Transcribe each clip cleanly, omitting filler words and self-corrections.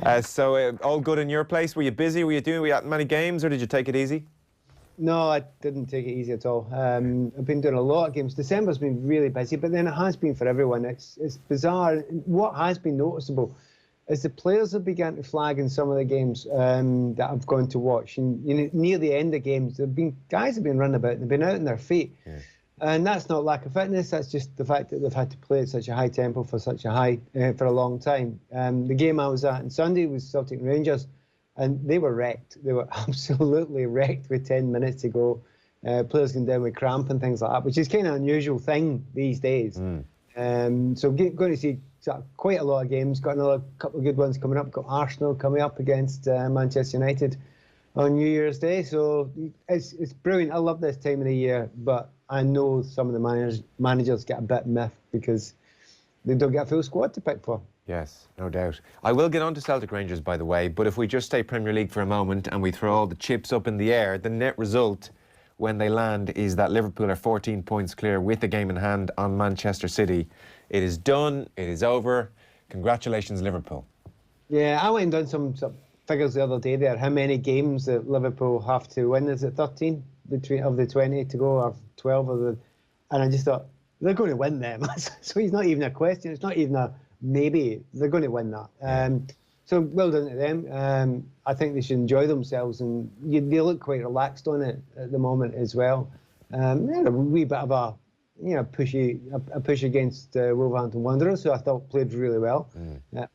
All good in your place? Were you busy? Were you at many games, or did you take it easy? No, I didn't take it easy at all. I've been doing a lot of games. December's been really busy, but then it has been for everyone. It's bizarre. What has been noticeable is the players have begun to flag in some of the games that I've gone to watch. And near the end of games, guys have been running about and they've been out on their feet. Yeah. And that's not lack of fitness. That's just the fact that they've had to play at such a high tempo for for a long time. The game I was at on Sunday was Celtic and Rangers. And they were wrecked. They were absolutely wrecked with 10 minutes to go. Players going down with cramp and things like that, which is kind of an unusual thing these days. So going to see quite a lot of games. Got another couple of good ones coming up. Got Arsenal coming up against Manchester United on New Year's Day. So it's brilliant. I love this time of the year, but I know some of the managers get a bit miffed because they don't get a full squad to pick for. Yes, no doubt. I will get on to Celtic Rangers, by the way, but if we just stay Premier League for a moment and we throw all the chips up in the air, the net result when they land is that Liverpool are 14 points clear with a game in hand on Manchester City. It is done. It is over. Congratulations, Liverpool. Yeah, I went and done some figures the other day there, how many games that Liverpool have to win. Is it 13 of the 20 to go, or 12 of the... And I just thought, they're going to win them. So it's not even a question. It's not even a... Maybe they're going to win that. So well done to them. I think they should enjoy themselves, and they look quite relaxed on it at the moment as well. They had a wee bit of a push against Wolverhampton Wanderers, who I thought played really well.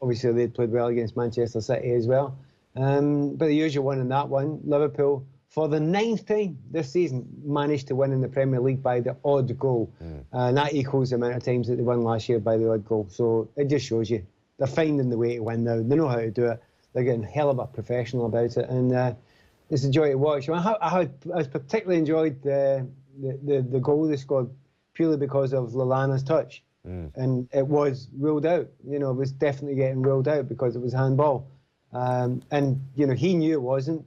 Obviously, they played well against Manchester City as well. But the usual one in that one, Liverpool, for the 9th time this season, managed to win in the Premier League by the odd goal. And that equals the amount of times that they won last year by the odd goal. So it just shows you they're finding the way to win now. They know how to do it. They're getting hell of a professional about it. And it's a joy to watch. I particularly enjoyed the goal they scored purely because of Lallana's touch. And it was ruled out. It was definitely getting ruled out because it was handball. And, he knew it wasn't,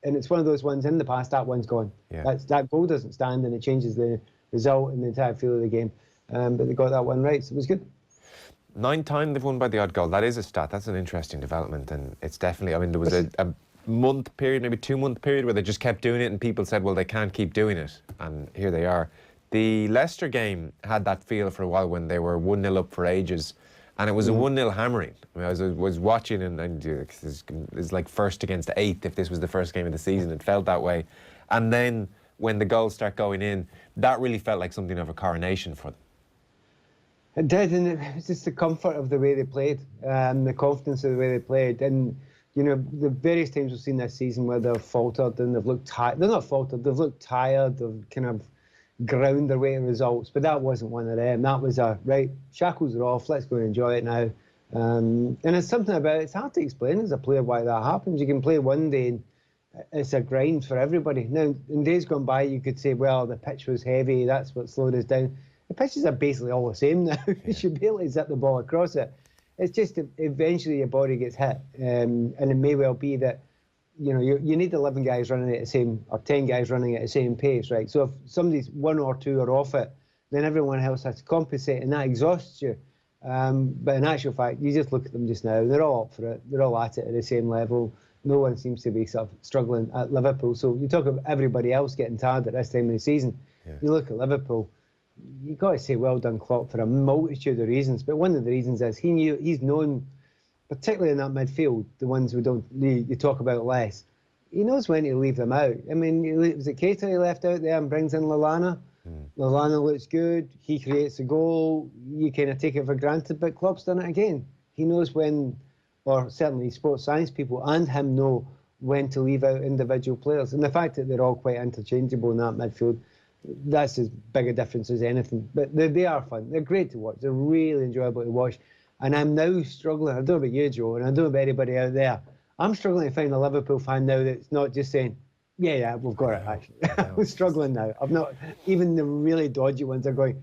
and it's one of those ones in the past, that one's gone. Yeah. That goal doesn't stand, and it changes the result and the entire feel of the game. But they got that one right, so it was good. 9 times they've won by the odd goal. That is a stat. That's an interesting development, and it's definitely... there was a month period, maybe 2-month period, where they just kept doing it, and people said, well, they can't keep doing it, and here they are. The Leicester game had that feel for a while when they were 1-0 up for ages, and it was a 1-0 hammering. I was watching, and it's like first against 8th if this was the first game of the season. It felt that way. And then when the goals start going in, that really felt like something of a coronation for them. It did, and it was just the comfort of the way they played, the confidence of the way they played. And, the various times we've seen this season where they've faltered and they've looked tired. They're not faltered, they've looked tired, they've kind of ground their way to results, but that wasn't one of them. That was right, shackles are off, let's go and enjoy it now. And it's something about it's hard to explain as a player why that happens. You can play one day and it's a grind for everybody. Now, in days gone by, you could say, well, the pitch was heavy, that's what slowed us down. The pitches are basically all the same now. You should be able to zip the ball across it. It's just that eventually your body gets hit, and it may well be that you need 11 guys running at the same, or 10 guys running at the same pace, right? So if somebody's 1 or 2 are off it, then everyone else has to compensate, and that exhausts you. But in actual fact, you just look at them just now, they're all up for it. They're all at it at the same level. No one seems to be sort of struggling at Liverpool. So you talk about everybody else getting tired at this time of the season. Yeah. You look at Liverpool, you've got to say well done, Klopp, for a multitude of reasons. But one of the reasons is he's known, particularly in that midfield, the ones you talk about less, he knows when to leave them out. I mean, was it Keita he left out there and brings in Lallana? Lallana looks good, he creates a goal, you kind of take it for granted, but Klopp's done it again. He knows when, or certainly sports science people and him know when to leave out individual players. And the fact that they're all quite interchangeable in that midfield, that's as big a difference as anything. But they are fun, they're great to watch, they're really enjoyable to watch. And I'm now struggling, I don't know about you, Joe, and I don't know about anybody out there, I'm struggling to find a Liverpool fan now that's not just saying, yeah, we've got it, actually. I'm struggling now. I've not, even the really dodgy ones are going,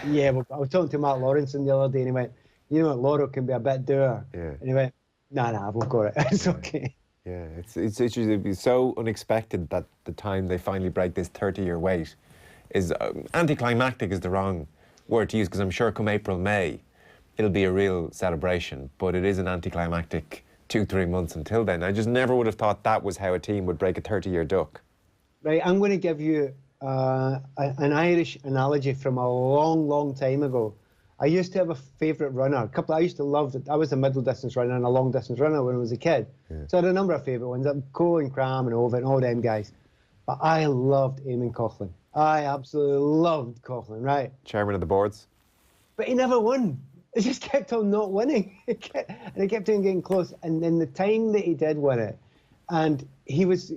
yeah, I was talking to Mark Lawrenson the other day, and he went, Loro can be a bit dour. Yeah. And he went, nah, we've got it, it's okay. Yeah, it's so unexpected that the time they finally break this 30-year wait is, anticlimactic is the wrong word to use, because I'm sure come April, May, it'll be a real celebration, but it is an anticlimactic 2-3 months until then. I just never would have thought that was how a team would break a 30-year duck. Right, I'm going to give you an Irish analogy from a long, long time ago. I used to have a favourite runner. I used to love it. I was a middle distance runner and a long distance runner when I was a kid. Yeah. So I had a number of favourite ones. Cole and Cram and Ovid and all them guys. But I loved Eamon Coughlin. I absolutely loved Coughlin, right? Chairman of the boards. But he never won. He just kept on not winning. And he kept on getting close. And then the time that he did win it, and he was,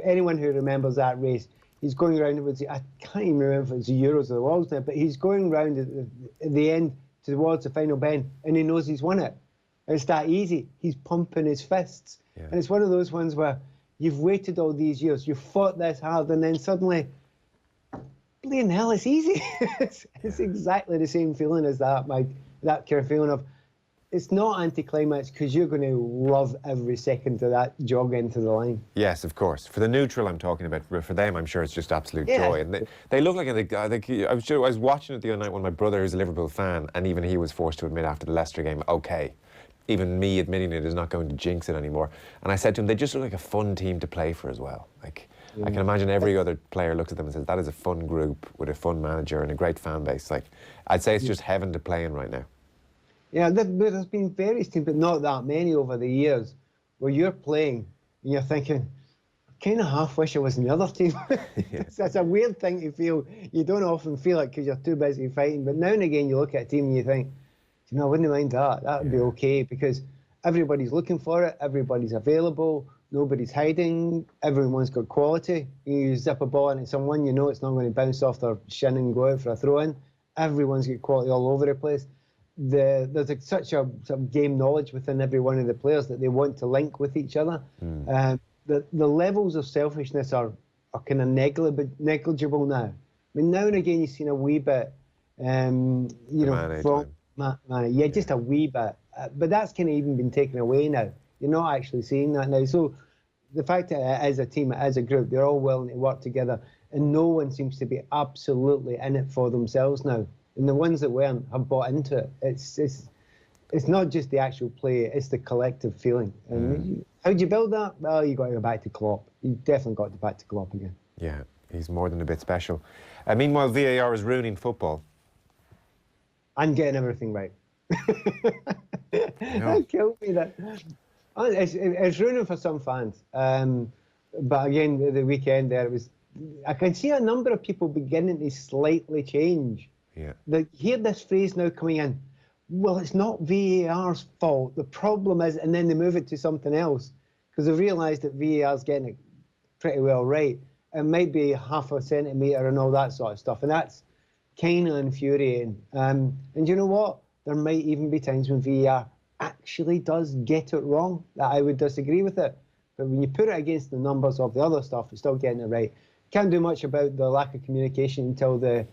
anyone who remembers that race, he's going around with, I can't even remember if it's the Euros or the Worlds now, but he's going around at the end towards the final bend, and he knows he's won it. And it's that easy. He's pumping his fists. Yeah. And it's one of those ones where you've waited all these years, you've fought this hard, and then suddenly, bloody hell, it's easy. It's exactly the same feeling as that, Mike. That kind of feeling of, it's not anticlimax because you're going to love every second of that jog into the line. Yes, of course. For the neutral I'm talking about, for them, I'm sure it's just absolute joy. And they look like I was watching it the other night when my brother, who's a Liverpool fan, and even he was forced to admit after the Leicester game, okay, even me admitting it is not going to jinx it anymore. And I said to him, they just look like a fun team to play for as well. Like, I can imagine every other player looks at them and says, that is a fun group with a fun manager and a great fan base. Like, I'd say it's just heaven to play in right now. Yeah, there's been various teams, but not that many over the years, where you're playing and you're thinking, I kind of half wish I was in the other team. That's a weird thing to feel. You don't often feel it because you're too busy fighting, but now and again you look at a team and you think, you know, I wouldn't mind that. That would be okay, because everybody's looking for it, everybody's available, nobody's hiding, everyone's got quality. You zip a ball into someone, you know it's not going to bounce off their shin and go out for a throw-in. Everyone's got quality all over the place. There's such a sort of game knowledge within every one of the players that they want to link with each other. The levels of selfishness are kind of negligible now. I mean, now and again you've seen a wee bit, from just a wee bit. But that's kind of even been taken away now. You're not actually seeing that now. So the fact that as a team, as a group, they're all willing to work together, and no one seems to be absolutely in it for themselves now. And the ones that weren't have bought into it. It's not just the actual play, it's the collective feeling. And how'd you build that? Well, you got to go back to Klopp. You definitely got to go back to Klopp again. Yeah, he's more than a bit special. Meanwhile, VAR is ruining football. I'm getting everything right. That killed me. It's ruining for some fans. But again, the weekend there, I can see a number of people beginning to slightly change. Yeah. They hear this phrase now coming in, well, it's not VAR's fault. The problem is, and then they move it to something else because they've realised that VAR's getting it pretty well right. It might be half a centimetre and all that sort of stuff. And that's kind of infuriating. And you know what? There might even be times when VAR actually does get it wrong, that I would disagree with it. But when you put it against the numbers of the other stuff, it's still getting it right. Can't do much about the lack of communication until the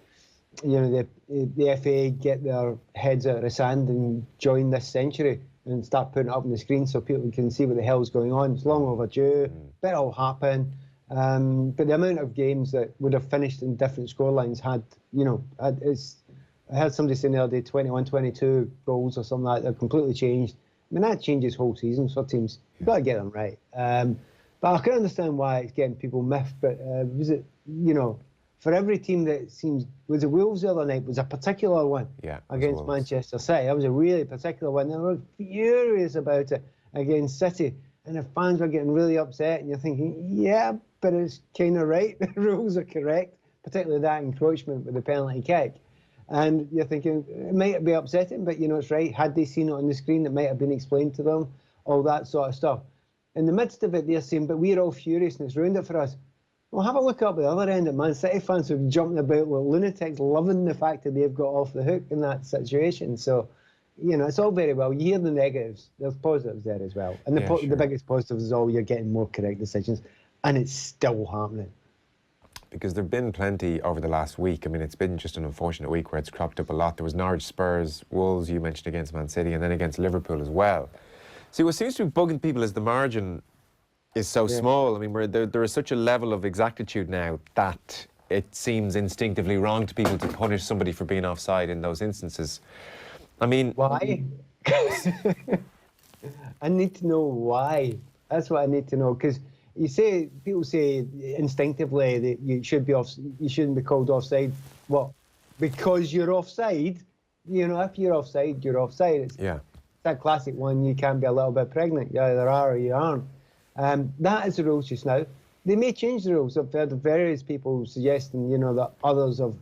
FA get their heads out of the sand and join this century and start putting it up on the screen so people can see what the hell's going on. It's long overdue. It'll happen. But the amount of games that would have finished in different scorelines had, I heard somebody saying the other day 21, 22 goals or something like that completely changed. I mean, that changes whole seasons for teams. You've got to get them right. But I can understand why it's getting people miffed. But was it, for every team that seems, was it Wolves the other night, was a particular one against Manchester City. That was a really particular one. They were furious about it against City. And the fans were getting really upset. And you're thinking, yeah, but it's kind of right. The rules are correct, particularly that encroachment with the penalty kick. And you're thinking, it might be upsetting, but it's right. Had they seen it on the screen, it might have been explained to them, all that sort of stuff. In the midst of it, they're saying, but we're all furious and it's ruined it for us. Well, have a look up at the other end at Man City fans who are jumping about like lunatics, loving the fact that they've got off the hook in that situation. So, it's all very well. You hear the negatives. There's positives there as well. And the biggest positive is you're getting more correct decisions. And it's still happening. Because there have been plenty over the last week. I mean, it's been just an unfortunate week where it's cropped up a lot. There was Norwich, Spurs, Wolves, you mentioned against Man City, and then against Liverpool as well. See, what seems to be bugging people is the margin is so small. I mean, there is such a level of exactitude now that it seems instinctively wrong to people to punish somebody for being offside in those instances. I mean... Why? I need to know why. That's what I need to know. Because people say instinctively that you shouldn't be called offside. What? Because you're offside? If you're offside, you're offside. It's that classic one. You can be a little bit pregnant. You either are or you aren't. That is the rules just now. They may change the rules. I've heard various people suggesting, that others have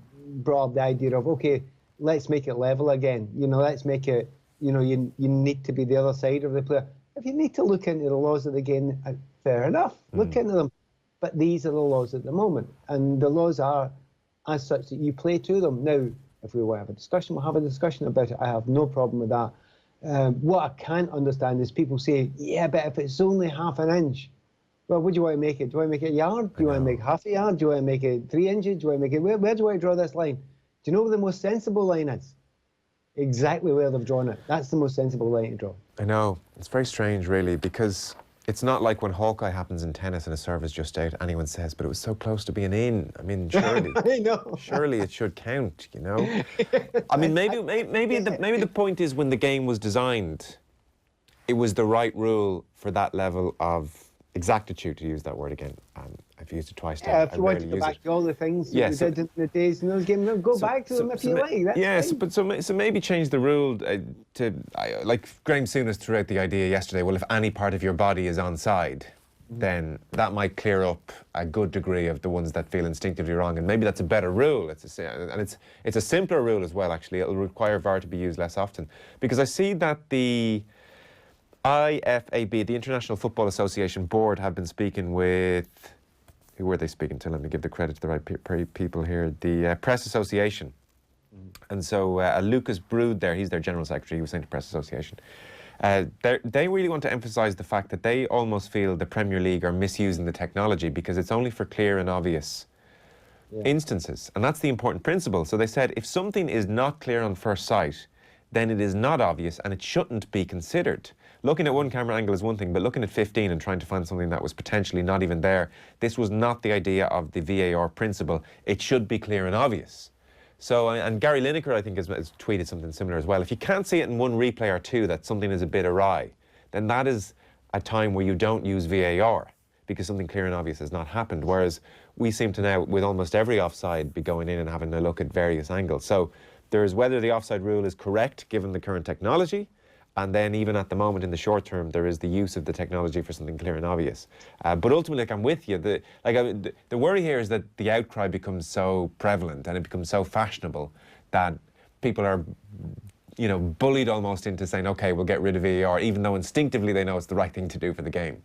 brought up the idea of, okay, let's make it level again. Let's make it, you need to be the other side of the player. If you need to look into the laws of the game, fair enough, look into them. But these are the laws at the moment. And the laws are as such that you play to them. Now, if we want to have a discussion, we'll have a discussion about it. I have no problem with that. What I can't understand is people say, yeah, but if it's only half an inch, well, what do you want to make it? Do you want to make it a yard? Do you want to make half a yard? Do you want to make it 3 inches? Do you want to make it... Where do you want to draw this line? Do you know where the most sensible line is? Exactly where they've drawn it. That's the most sensible line to draw. I know. It's very strange, really, because it's not like when Hawkeye happens in tennis and a serve is just out, anyone says, but it was so close to being in. I mean, surely... I know. Surely it should count, I mean, maybe the point is when the game was designed, it was the right rule for that level of exactitude, to use that word again. I've used it twice now. Yeah, if you want to go back to all the things you did in the days in those games, go back to them if you like. That's fine. So maybe change the rule like Graham Souness threw out the idea yesterday, well, if any part of your body is onside, then that might clear up a good degree of the ones that feel instinctively wrong, and maybe that's a better rule. It's a simpler rule as well, actually. It'll require VAR to be used less often. Because I see that the IFAB, the International Football Association Board, have been speaking with... Who were they speaking to? Let me give the credit to the right people here. The Press Association. And so Lucas Brood there, he's their General Secretary, he was saying to Press Association. They really want to emphasise the fact that they almost feel the Premier League are misusing the technology because it's only for clear and obvious instances. And that's the important principle. So they said if something is not clear on first sight, then it is not obvious and it shouldn't be considered. Looking at one camera angle is one thing, but looking at 15 and trying to find something that was potentially not even there, this was not the idea of the VAR principle. It should be clear and obvious. So, and Gary Lineker, I think, has tweeted something similar as well. If you can't see it in one replay or two that something is a bit awry, then that is a time where you don't use VAR because something clear and obvious has not happened. Whereas we seem to now, with almost every offside, be going in and having a look at various angles. So there's whether the offside rule is correct given the current technology, and then even at the moment in the short term, there is the use of the technology for something clear and obvious. But ultimately, I'm with you. The worry here is that the outcry becomes so prevalent and it becomes so fashionable that people are, bullied almost into saying, okay, we'll get rid of VAR, even though instinctively they know it's the right thing to do for the game.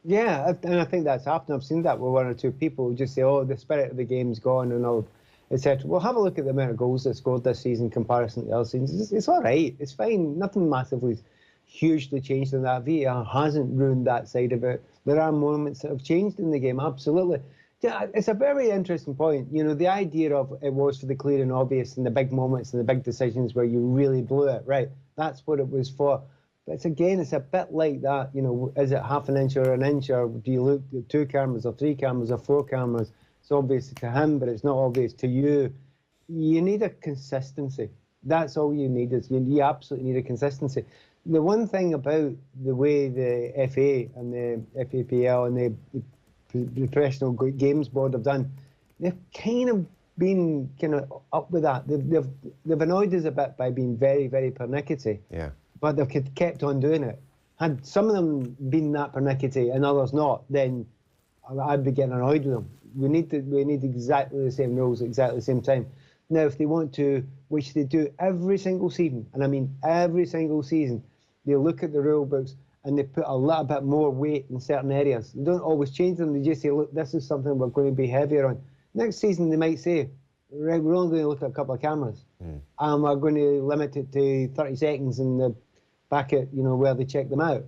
Yeah, and I think that's happened. I've seen that with one or two people who just say, oh, the spirit of the game's gone and all, etc. Well, have a look at the amount of goals they scored this season in comparison to the other seasons. It's all right. It's fine. Nothing massively hugely changed in that. VAR hasn't ruined that side of it. There are moments that have changed in the game, absolutely. Yeah, it's a very interesting point. The idea of it was for the clear and obvious and the big moments and the big decisions where you really blew it, right? That's what it was for. But it's a bit like that. Is it half an inch or an inch, or do you look at 2 cameras or 3 cameras or 4 cameras? It's obvious to him, but it's not obvious to you. You need a consistency. That's all you need. You absolutely need a consistency. The one thing about the way the FA and the FAPL and the Professional Games Board have done, they've kind of been up with that. They've annoyed us a bit by being very, very pernickety. Yeah. But they've kept on doing it. Had some of them been that pernickety and others not, then I'd be getting annoyed with them. We need exactly the same rules at exactly the same time. Now, if they want to, which they do every single season, and I mean every single season, they look at the rule books and they put a little bit more weight in certain areas. They don't always change them. They just say, look, this is something we're going to be heavier on. Next season, they might say, right, we're only going to look at a couple of cameras. And we're going to limit it to 30 seconds in the back at, where they check them out.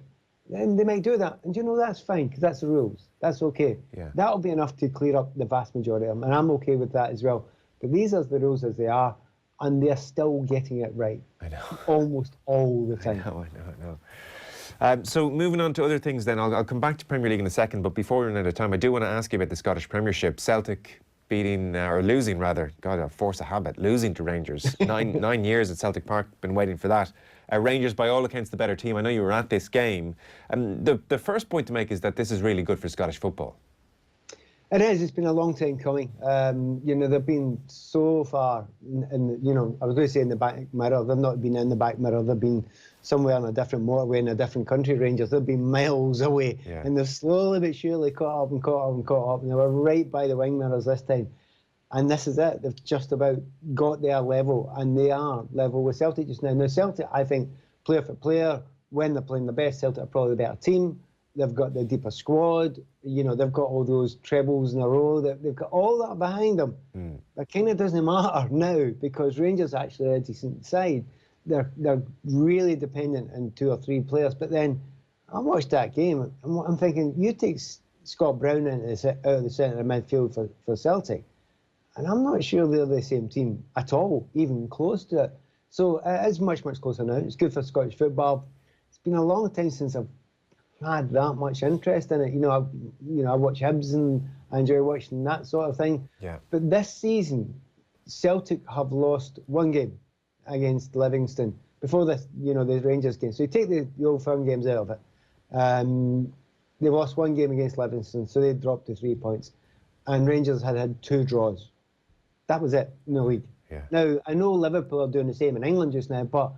Then they might do that. And that's fine, because that's the rules. That's okay. Yeah. That'll be enough to clear up the vast majority of them. And I'm okay with that as well. But these are the rules as they are, and they're still getting it right. I know. Almost all the time. I know. So moving on to other things then, I'll come back to Premier League in a second, but before we run out of time, I do want to ask you about the Scottish Premiership. Celtic losing, God, a force of habit, losing to Rangers. 9 years at Celtic Park, been waiting for that. Rangers, by all accounts, the better team. I know you were at this game. The first point to make is that this is really good for Scottish football. It is. It's been a long time coming. You know, they've been so far, you know, I was going to say in the back mirror. They've not been in the back mirror. They've been somewhere on a different motorway in a different country, Rangers. They've been miles away. Yeah. And they've slowly but surely caught up and caught up and caught up. And they were right by the wing mirrors this time. And this is it. They've just about got their level. And they are level with Celtic just now. Now, Celtic, I think, player for player, when they're playing the best, Celtic are probably the better team. They've got the deeper squad. You know, they've got all those trebles in a row. They've got all that behind them. That kind of doesn't matter now because Rangers actually are a decent side. They're really dependent on 2 or 3 players. But then I watched that game and I'm thinking, you take Scott Brown out of the centre of midfield for Celtic, and I'm not sure they're the same team at all, even close to it. So it is much, much closer now. It's good for Scottish football. It's been a long time since I've had that much interest in it. You know, I watch Hibs and I enjoy watching that sort of thing. Yeah. But this season, Celtic have lost 1 game against Livingston before this. You know, the Rangers game. So you take the Old Firm games out of it. They lost 1 game against Livingston, so they dropped to 3 points. And Rangers had 2 draws. That was it in the league. Yeah. Now I know Liverpool are doing the same in England just now, but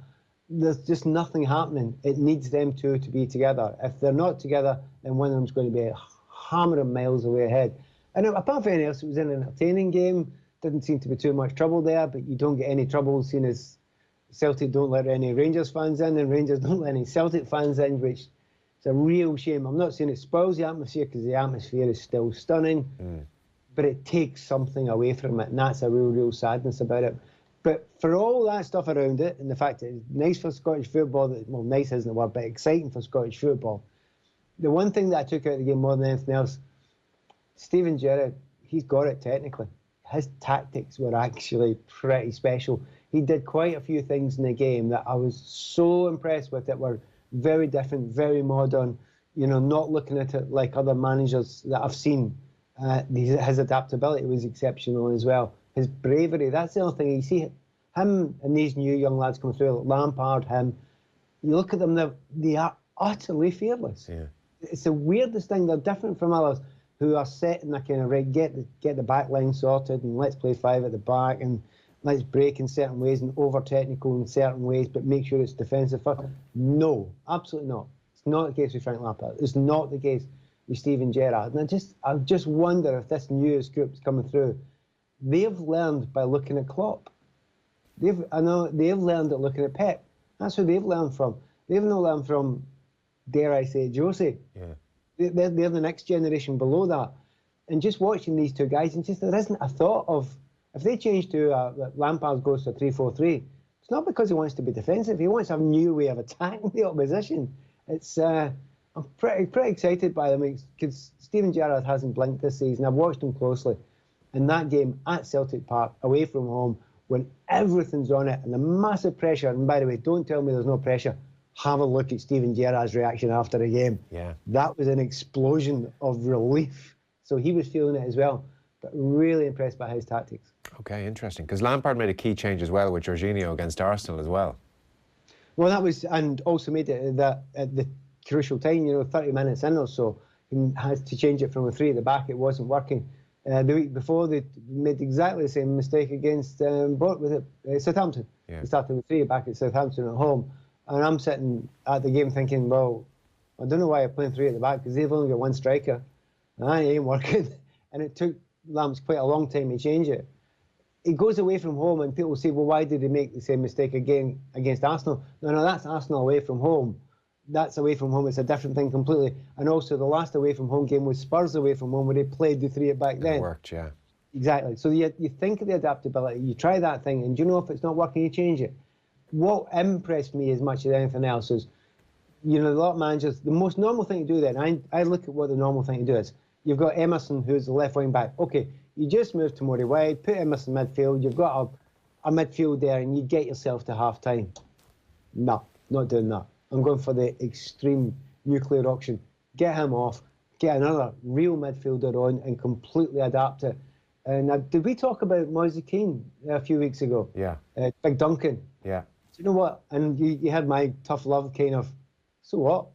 there's just nothing happening. It needs them two to be together. If they're not together, then one of them's going to be a hammer of miles away ahead. And apart from anything else, it was an entertaining game. Didn't seem to be too much trouble there, but you don't get any trouble seeing as Celtic don't let any Rangers fans in and Rangers don't let any Celtic fans in, which is a real shame. I'm not saying it spoils the atmosphere because the atmosphere is still stunning, but it takes something away from it, and that's a real sadness about it. But for all that stuff around it, and the fact that it's nice for Scottish football, well, nice isn't the word, but exciting for Scottish football, the one thing that I took out of the game more than anything else, Steven Gerrard, he's got it technically. His tactics were actually pretty special. He did quite a few things in the game that I was so impressed with that were very different, very modern, you know, not looking at it like other managers that I've seen. His adaptability was exceptional as well. His bravery, that's the other thing. You see him and these new young lads coming through, like Lampard, him, you look at them, they are utterly fearless. Yeah. It's the weirdest thing. They're different from others who are set in that kind of, right, get the back line sorted and let's play 5 at the back and let's break in certain ways and over-technical in certain ways, but make sure it's defensive first. No, absolutely not. It's not the case with Frank Lampard. It's not the case with Steven Gerrard. And I just wonder if this newest group's coming through, they've learned by looking at Klopp. They've learned at looking at Pep. That's who they've learned from. They've not learned from, dare I say, Jose. Yeah. They're the next generation below that. And just watching these two guys, and just there isn't a thought of, if they change to Lampard goes to 3-4-3, it's not because he wants to be defensive. He wants a new way of attacking the opposition. It's I'm pretty excited by them because Steven Gerrard hasn't blinked this season. I've watched him closely. And that game at Celtic Park, away from home, when everything's on it and the massive pressure, and by the way, don't tell me there's no pressure. Have a look at Steven Gerrard's reaction after the game. Yeah. That was an explosion of relief. So he was feeling it as well, but really impressed by his tactics. Okay, interesting. Because Lampard made a key change as well with Jorginho against Arsenal as well. Well, that was, and also made it that at the crucial time, 30 minutes in or so, he had to change it from a 3 at the back. It wasn't working. The week before, they made exactly the same mistake against Southampton. Yeah. They started with 3 back at Southampton at home. And I'm sitting at the game thinking, well, I don't know why I'm playing 3 at the back because they've only got 1 striker. And that ain't working. And it took Lamps quite a long time to change it. He goes away from home and people say, well, why did he make the same mistake again against Arsenal? No, that's Arsenal away from home. That's away from home. It's a different thing completely. And also the last away from home game was Spurs away from home where they played the 3 at back then. It worked, yeah. Exactly. So you think of the adaptability, you try that thing, and if it's not working, you change it. What impressed me as much as anything else is, a lot of managers, the most normal thing to do then, I look at what the normal thing to do is. You've got Emerson, who's the left wing back. Okay, you just move Tomori wide, put Emerson midfield, you've got a midfield there, and you get yourself to half time. No, not doing that. I'm going for the extreme nuclear option. Get him off, get another real midfielder on, and completely adapt it. And did we talk about Moise Keane a few weeks ago? Yeah. Big Duncan. Yeah. you know what? And you had my tough love kind of, so what?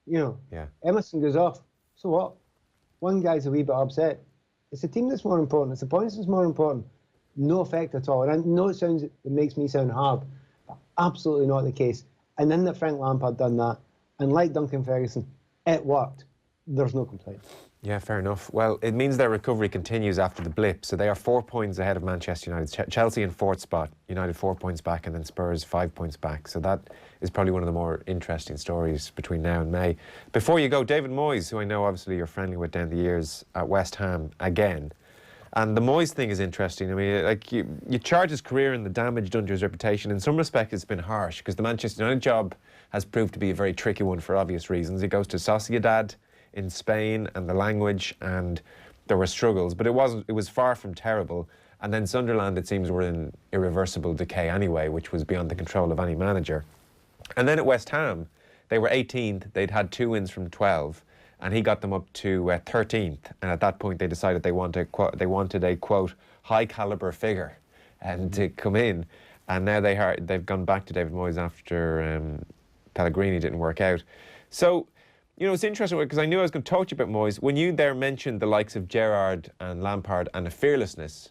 You know, Yeah. Emerson goes off, so what? One guy's a wee bit upset. It's the team that's more important. It's the points that's more important. No effect at all. And I know it makes me sound hard, but absolutely not the case. And then that Frank Lampard done that, and like Duncan Ferguson, it worked. There's no complaint. Yeah, fair enough. Well, it means their recovery continues after the blip. So they are 4 points ahead of Manchester United. Chelsea in fourth spot. United 4 points back, and then Spurs 5 points back. So that is probably one of the more interesting stories between now and May. Before you go, David Moyes, who I know obviously you're friendly with down the years at West Ham again. And the Moyes thing is interesting. I mean, like you charge his career and the damage done to his reputation. In some respects, it's been harsh because the Manchester United job has proved to be a very tricky one for obvious reasons. He goes to Sociedad in Spain, and the language, and there were struggles, but it was far from terrible. And then Sunderland, it seems, were in irreversible decay anyway, which was beyond the control of any manager. And then at West Ham, they were 18th. They'd had 2 wins from 12, and he got them up to 13th. And at that point, they decided they wanted a quote high caliber figure, and to come in. And now they've gone back to David Moyes after Pellegrini didn't work out. So, you know, it's interesting because I knew I was going to talk to you about Moyes. When you there mentioned the likes of Gerrard and Lampard and a fearlessness,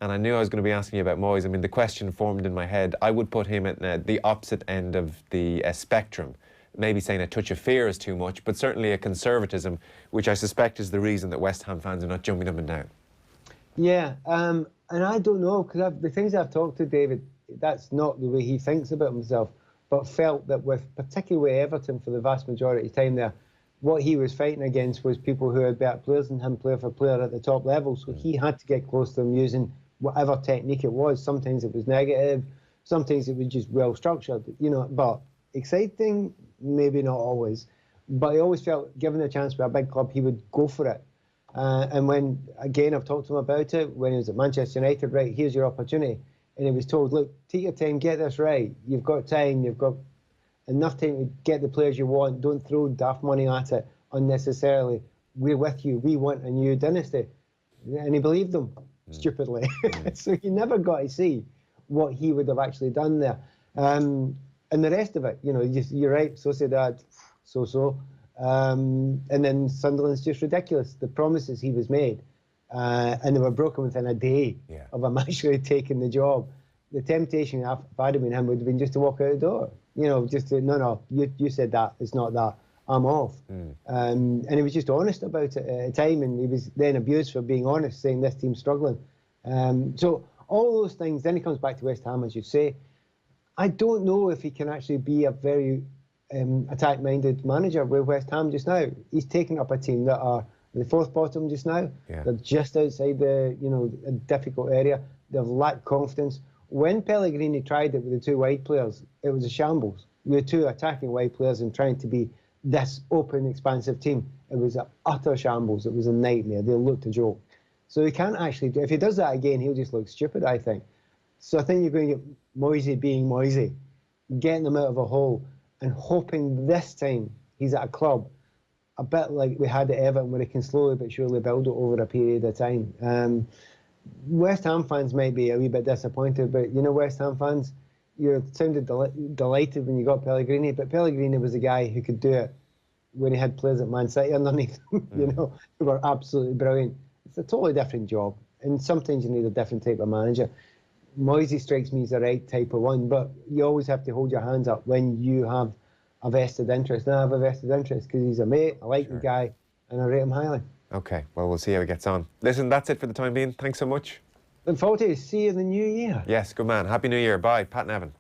and I knew I was going to be asking you about Moyes, I mean, the question formed in my head, I would put him at the opposite end of the spectrum. Maybe saying a touch of fear is too much, but certainly a conservatism, which I suspect is the reason that West Ham fans are not jumping up and down. Yeah, and I don't know, because the things I've talked to David, that's not the way he thinks about himself. But felt that particularly with Everton for the vast majority of time there, what he was fighting against was people who had better players than him, player for player at the top level. So he had to get close to them using whatever technique it was. Sometimes it was negative, sometimes it was just well structured, you know. But exciting, maybe not always. But he always felt, given a chance with a big club, he would go for it. And when, again, I've talked to him about it, when he was at Manchester United, right, here's your opportunity. And he was told, look, take your time, get this right. You've got time, you've got enough time to get the players you want. Don't throw daft money at it unnecessarily. We're with you. We want a new dynasty. And he believed them, stupidly. So he never got to see what he would have actually done there. And the rest of it, you know, you're right, Sociedad, so. And then Sunderland's just ridiculous. The promises he was made. And they were broken within a day of him actually taking the job. The temptation, if I'd have been him, would have been just to walk out the door. You know, just to, no, you said that, it's not that, I'm off. And he was just honest about it at a time, and he was then abused for being honest, saying this team's struggling. So all those things, then he comes back to West Ham, as you say. I don't know if he can actually be a very attack-minded manager with West Ham just now. He's taken up a team that are the fourth bottom just now. They're just outside the, you know, a difficult area. They've lacked confidence. When Pellegrini tried it with the 2 wide players, it was a shambles. With 2 attacking wide players and trying to be this open, expansive team, it was an utter shambles. It was a nightmare. They looked a joke. So he can't actually do. If he does that again, he'll just look stupid, I think. So I think you're going to get Moyes being Moyes, getting them out of a hole, and hoping this time he's at a club a bit like we had at Everton, where he can slowly but surely build it over a period of time. West Ham fans might be a wee bit disappointed, but you know, West Ham fans, you sounded delighted when you got Pellegrini, but Pellegrini was a guy who could do it when he had players at Man City underneath him, you know, who were absolutely brilliant. It's a totally different job, and sometimes you need a different type of manager. Moyes strikes me as the right type of one, but you always have to hold your hands up when you have a vested interest. And I have a vested interest because he's a mate, I like the guy, and I rate him highly. Okay, well, we'll see how he gets on. Listen, that's it for the time being. Thanks so much. Look forward to see you in the new year. Yes, good man. Happy New Year. Bye. Pat Nevin.